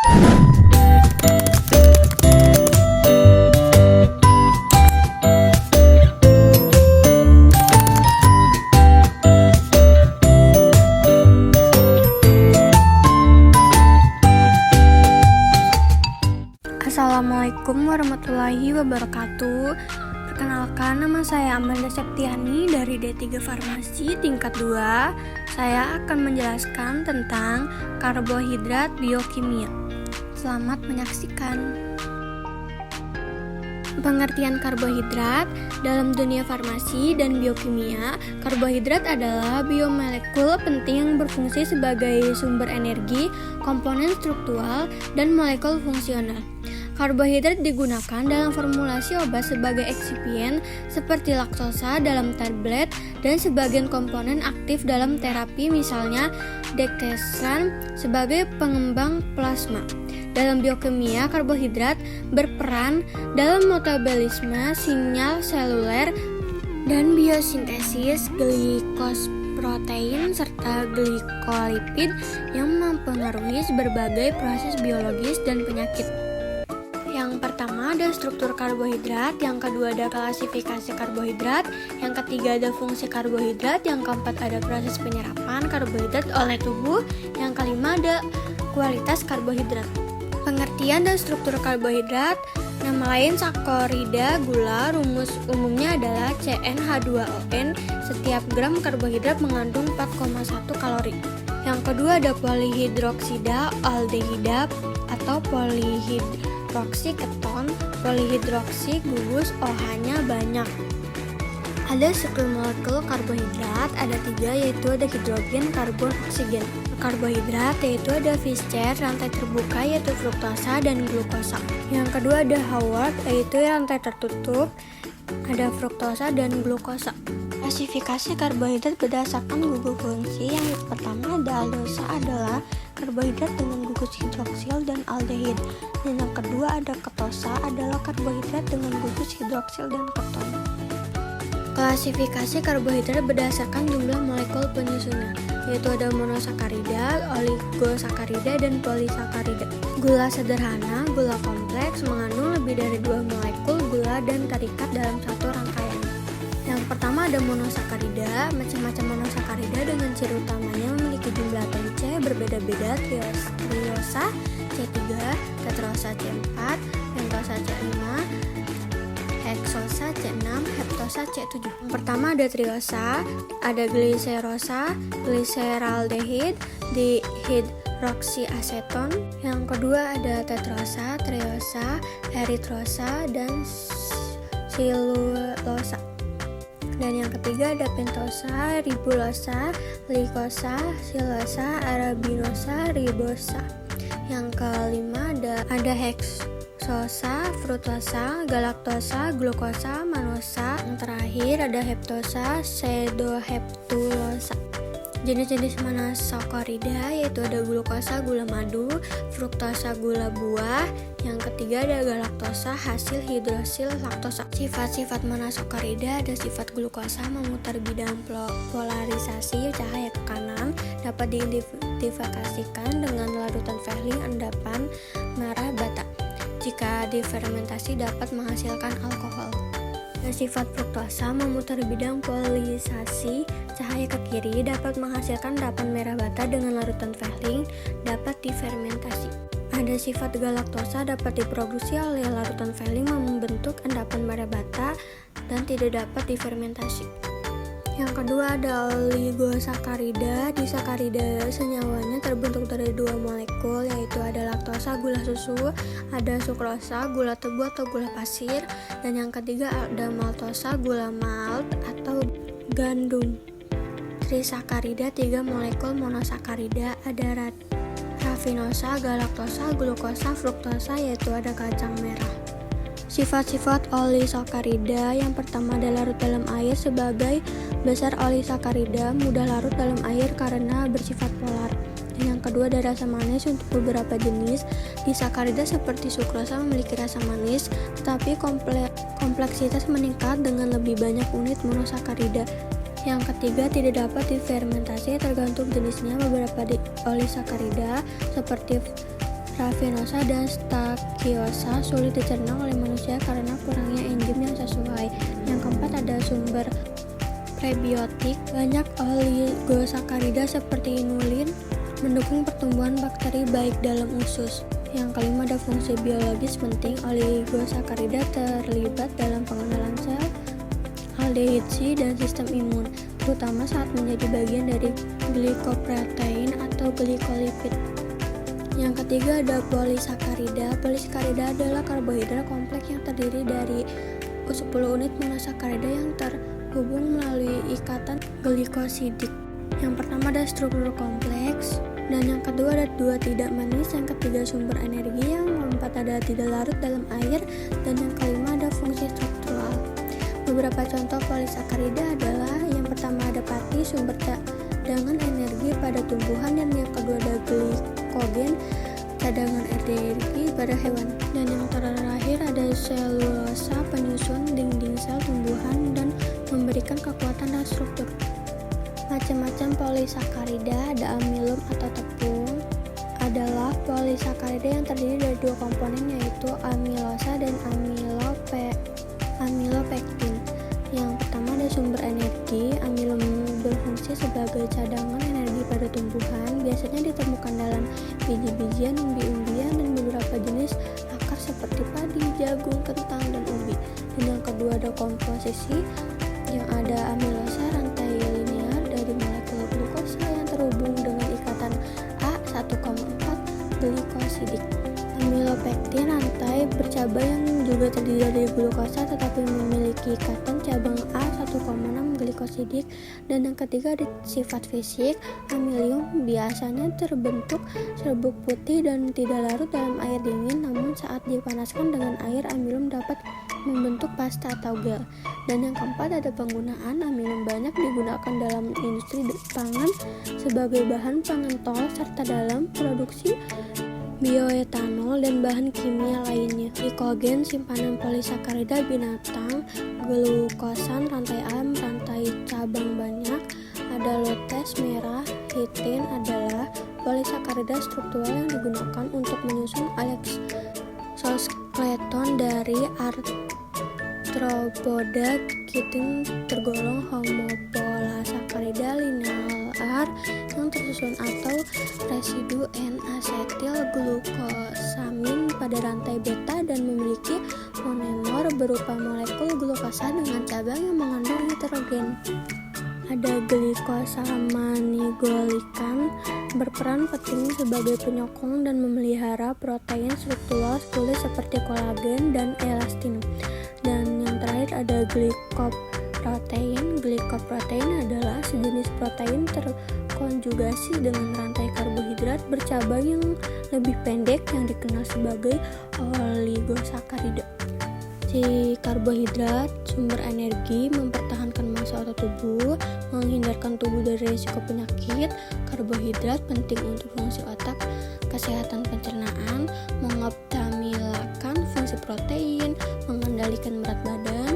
Assalamualaikum warahmatullahi wabarakatuh. Perkenalkan, nama saya Amanda Septiani dari D3 Farmasi tingkat 2. Saya akan menjelaskan tentang karbohidrat biokimia. Selamat menyaksikan. Pengertian karbohidrat dalam dunia farmasi dan biokimia. Karbohidrat adalah biomolekul penting yang berfungsi sebagai sumber energi, komponen struktural, dan molekul fungsional. Karbohidrat digunakan dalam formulasi obat sebagai eksipien seperti laktosa dalam tablet dan sebagian komponen aktif dalam terapi, misalnya dextran sebagai pengembang plasma. Dalam biokimia, karbohidrat berperan dalam metabolisme sinyal seluler dan biosintesis glikosprotein serta glikolipid yang mempengaruhi berbagai proses biologis dan penyakit. Yang pertama ada struktur karbohidrat, yang kedua ada klasifikasi karbohidrat, yang ketiga ada fungsi karbohidrat, yang keempat ada proses penyerapan karbohidrat oleh tubuh, yang kelima ada kualitas karbohidrat. Pengertian dan struktur karbohidrat, nama lain sakarida gula, rumus umumnya adalah CnH2ON. Setiap gram karbohidrat mengandung 4,1 kalori. Yang kedua ada polihidroksida aldehida atau polihidroksi keton, polihidroksi gugus OH-nya banyak. Ada 10 molekul karbohidrat, ada 3 yaitu ada hidrogen, karbon, oksigen. Karbohidrat yaitu ada Fischer, rantai terbuka yaitu fruktosa dan glukosa. Yang kedua ada Haworth yaitu rantai tertutup, ada fruktosa dan glukosa. Klasifikasi karbohidrat berdasarkan gugus fungsi. Yang pertama ada aldosa adalah karbohidrat dengan gugus hidroksil dan aldehid. Dan yang kedua ada ketosa adalah karbohidrat dengan gugus hidroksil dan keton. Klasifikasi karbohidrat berdasarkan jumlah molekul penyusunnya, yaitu ada monosakarida, oligosakarida, dan polisakarida. Gula sederhana, gula kompleks mengandung lebih dari 2 molekul gula dan terikat dalam satu rangkaian. Yang pertama ada monosakarida. Macam-macam monosakarida dengan ciri utamanya memiliki jumlah atom C berbeda-beda, triosa C3, tetrosa C4, pentosa C5, heksosa C6, heptosa C7. Yang pertama ada triosa, ada gliserosa, gliseraldehid, dihidroksiaseton. Yang kedua ada tetrosa, triosa, eritrosa, dan silulosa. Dan yang ketiga ada pentosa, ribulosa, glikosa, silosa, arabinosa, ribosa. Yang kelima ada heksosa, fruktosa, galaktosa, glukosa, manosa. Yang terakhir ada heptosa, pseudoheptulosa. Jenis-jenis monosakarida yaitu ada glukosa, gula madu, fruktosa, gula buah. Yang ketiga ada galaktosa, hasil hidrosil laktosa. Sifat-sifat monosakarida ada sifat glukosa memutar bidang polarisasi cahaya ke kanan, dapat diidentifikasikan dengan larutan Fehling endapan merah bata. Jika difermentasi dapat menghasilkan alkohol. Dan sifat fruktosa memutar bidang polarisasi cahaya ke kiri, dapat menghasilkan endapan merah bata dengan larutan Fehling, dapat difermentasi. Ada sifat galaktosa dapat diproduksi oleh larutan Fehling membentuk endapan merah bata dan tidak dapat difermentasi. Yang kedua ada oligosakarida. Di sakarida senyawanya terbentuk dari 2 molekul yaitu ada laktosa, gula susu, ada sukrosa, gula tebu atau gula pasir, dan yang ketiga ada maltosa, gula malt atau gandum. Trisakarida 3 molekul monosakarida, ada rafinosa, galaktosa, glukosa, fruktosa yaitu ada kacang merah. Sifat-sifat olisakarida, yang pertama adalah larut dalam air. Sebagai besar olisakarida mudah larut dalam air karena bersifat polar. Dan yang kedua ada rasa manis. Untuk beberapa jenis disakarida seperti sukrosa memiliki rasa manis, tetapi kompleksitas meningkat dengan lebih banyak unit monosakarida. Yang ketiga, tidak dapat difermentasi tergantung jenisnya. Beberapa olisakarida seperti rafinosa dan stakiosa sulit dicerna oleh manusia karena kurangnya enzim yang sesuai. Yang keempat ada sumber prebiotik. Banyak oligosakarida seperti inulin mendukung pertumbuhan bakteri baik dalam usus. Yang kelima ada fungsi biologis penting. Oligosakarida terlibat dalam pengenalan sel, aldehid dan sistem imun, terutama saat menjadi bagian dari glikoprotein atau glikolipid. Yang ketiga ada polisakarida. Polisakarida adalah karbohidrat kompleks yang terdiri dari 10 unit monosakarida yang terhubung melalui ikatan glikosidik. Yang pertama ada struktur kompleks, dan yang kedua ada 2 tidak manis, yang ketiga sumber energi, yang keempat ada tidak larut dalam air, dan yang kelima ada fungsi struktural. Beberapa contoh polisakarida adalah yang pertama ada pati, sumber cadangan energi pada tumbuhan, dan yang kedua ada glikogen, cadangan energi pada hewan, dan yang terakhir ada selulosa, penyusun dinding sel tumbuhan dan memberikan kekuatan dan struktur. Macam-macam polisakarida ada amilum atau tepung adalah polisakarida yang terdiri dari 2 komponen, yaitu amilosa dan amilopektin. Yang pertama ada sumber energi. Amilum berfungsi sebagai cadangan energi pada tumbuhan, biasanya ditemukan dalam biji-bijian, umbi-umbian, dan beberapa jenis akar seperti padi, jagung, kentang, dan ubi. Dan yang kedua ada komposisi, yang ada amilosa, rantai linear dari molekul glukosa yang terhubung dengan ikatan A1,4 glikosidik. Amilopektin, rantai bercabang yang juga terdiri dari glukosa tetapi memiliki ikatan cabang A1,6 glikosidik. Dan yang ketiga ada sifat fisik. Amilium biasanya terbentuk serbuk putih dan tidak larut dalam air dingin, namun saat dipanaskan dengan air, amilium dapat membentuk pasta atau gel. Dan yang keempat ada penggunaan. Amilium banyak digunakan dalam industri pangan sebagai bahan pengentol serta dalam produksi bioetanol dan bahan kimia lainnya. Glikogen, simpanan polisakarida binatang. Glukosan, rantai A, rantai cabang banyak. Ada lutes merah. Hitin adalah polisakarida struktural yang digunakan untuk menyusun exoskeleton dari arthropoda. Kitin tergolong homoposakarida linear yang tersusun atau residu N-asetil glukosamin pada rantai beta dan memiliki monomer berupa molekul glukosa dengan cabang yang mengandung nitrogen. Ada glikosaminoglykan berperan penting sebagai penyokong dan memelihara protein struktural kulit seperti kolagen dan elastin. Dan yang terakhir ada glikoprotein. Glikoprotein adalah sejenis protein terkonjugasi dengan rantai karbohidrat bercabang yang lebih pendek yang dikenal sebagai oligosakarida. Si karbohidrat, sumber energi, mempertahankan massa otot tubuh, menghindarkan tubuh dari risiko penyakit. Karbohidrat penting untuk fungsi otak, kesehatan pencernaan, mengoptimalkan fungsi protein, mengendalikan berat badan,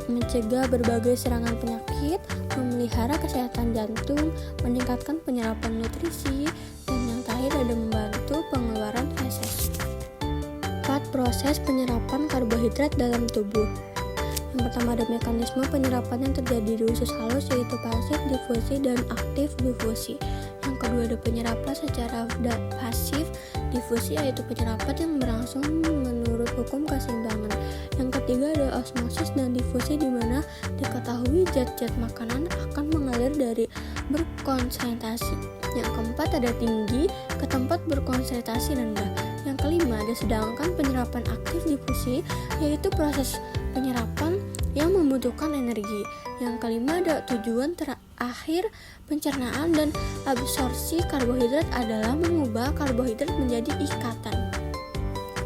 mencegah berbagai serangan penyakit, memelihara kesehatan jantung, meningkatkan penyerapan nutrisi, dan yang terakhir ada membantu pengeluaran feses. 4. Proses penyerapan karbohidrat dalam tubuh. Yang pertama ada mekanisme penyerapan yang terjadi di usus halus, yaitu pasif difusi dan aktif difusi. Yang kedua ada penyerapan secara pasif difusi, yaitu penyerapan yang berlangsung menurut hukum keseimbangan. Yang ketiga ada osmosis dan difusi, di mana diketahui zat-zat makanan akan mengalir dari berkonsentrasi. Yang keempat ada tinggi ke tempat berkonsentrasi rendah. Yang kelima ada sedangkan penyerapan aktif difusi, yaitu proses penyerapan yang membutuhkan energi. Yang kelima ada tujuan terakhir pencernaan dan absorpsi karbohidrat adalah mengubah karbohidrat menjadi ikatan.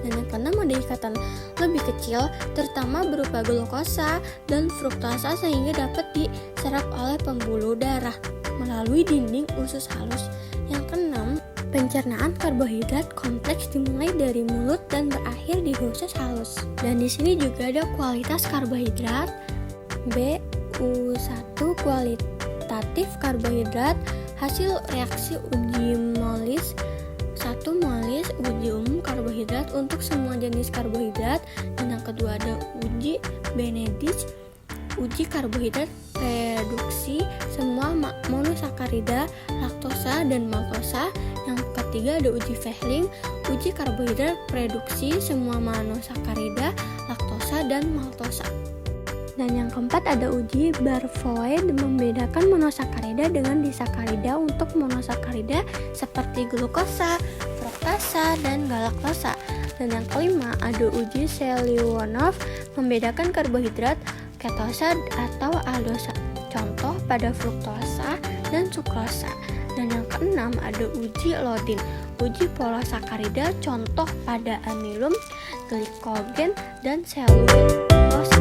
Dan yang keenam ada ikatan lebih kecil, terutama berupa glukosa dan fruktasa, sehingga dapat diserap oleh pembuluh darah melalui dinding usus halus. Yang keenam, pencernaan karbohidrat kompleks dimulai dari mulut dan berakhir di usus halus. Dan di sini juga ada kualitas karbohidrat. BU1 kualitatif karbohidrat hasil reaksi uji molis 1 molis, uji untuk semua jenis karbohidrat. Dan yang kedua ada uji Benedict, uji karbohidrat reduksi semua monosakarida, laktosa dan maltosa. Yang ketiga ada uji Fehling, uji karbohidrat reduksi semua monosakarida, laktosa dan maltosa. Dan yang keempat ada uji Barfoed, membedakan monosakarida dengan disakarida untuk monosakarida seperti glukosa, fruktasa, dan galaktosa. Dan yang kelima ada uji Seliwanov, membedakan karbohidrat ketosa atau aldosa, contoh pada fruktosa dan sukrosa. Dan yang keenam ada uji Lodin, uji polosakarida, contoh pada amilum, glikogen, dan selulosa.